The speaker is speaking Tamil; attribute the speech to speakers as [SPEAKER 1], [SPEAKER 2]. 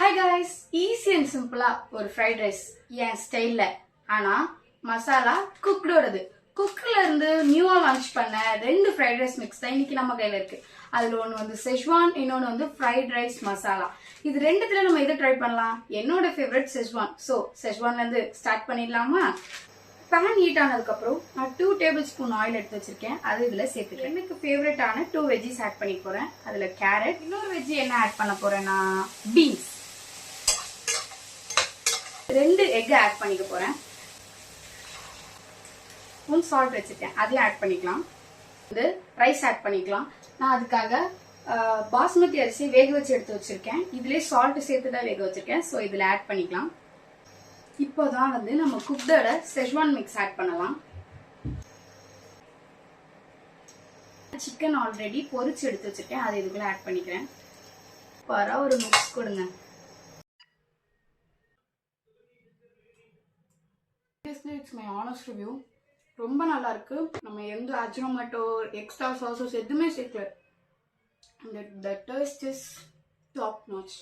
[SPEAKER 1] ஹாய் காய்ஸ், ஈஸி அண்ட் சிம்பிளா ஒரு ஃப்ரைட் ரைஸ் என் ஸ்டைல்ல. ஆனா மசாலா குக்டோடது. குக்ல இருந்து நியூவா லான்ச் பண்ண 2 ஃப்ரைட் ரைஸ் மிக்ஸ் தான் இன்னைக்கு நம்ம கையில இருக்கு. அதுல ஒன்னு வந்து செஜ்வான், இன்னொன்னு வந்து ஃப்ரைட் ரைஸ் மசாலா. இது ரெண்டுத்துல நம்ம எதை ட்ரை பண்ணலாம்? என்னோட ஃபேவரட் செஜ்வான். சோ செஜ்வான்ல இருந்து ஸ்டார்ட் பண்ணிடலாமா? பேன் ஹீட் ஆனதுக்கு அப்புறம் நான் 2 டேபிள் ஸ்பூன் ஆயில் எடுத்து வச்சிருக்கேன். அது இதுல சேர்த்துக்கிறேன். எனக்கு ஃபேவரட்டான 2 வெஜ்ஜிஸ் ஆட் பண்ணி போறேன். அதுல கேரட், இன்னொரு வெஜ்ஜி என்ன ஆட் பண்ண போறேன்னா பீன்ஸ். 2 எக் ஆட் பண்ணிக்க போறேன். ஸ்பூன் சால்ட் வச்சிருக்கேன், அதையும் ஆட் பண்ணிக்கலாம். இது ரைஸ் ஆட் பண்ணிக்கலாம். நான் அதுக்காக பாஸ்மதி அரிசி வேக வச்சு எடுத்து வச்சிருக்கேன். இதுலயே சால்ட் சேர்த்து தான் வேக வச்சிருக்கேன். ஸோ இதுல ஆட் பண்ணிக்கலாம். இப்போதான் வந்து நம்ம குக்டோட செஜ்வான் மிக்ஸ் ஆட் பண்ணலாம். சிக்கன் ஆல்ரெடி பொரிச்சு எடுத்து வச்சிருக்கேன், அதை இதுக்குள்ள ஆட் பண்ணிக்கிறேன். பாரா ஒரு மிக்ஸ் கொடுங்க. It's my honest review. ரொம்ப நல்லா இருக்கு. நம்ம எந்த அஜினோமோட்டோ எக்ஸ்ட்ரா சாசஸ் எதுவுமே சேர்க்கல. The taste is top notch.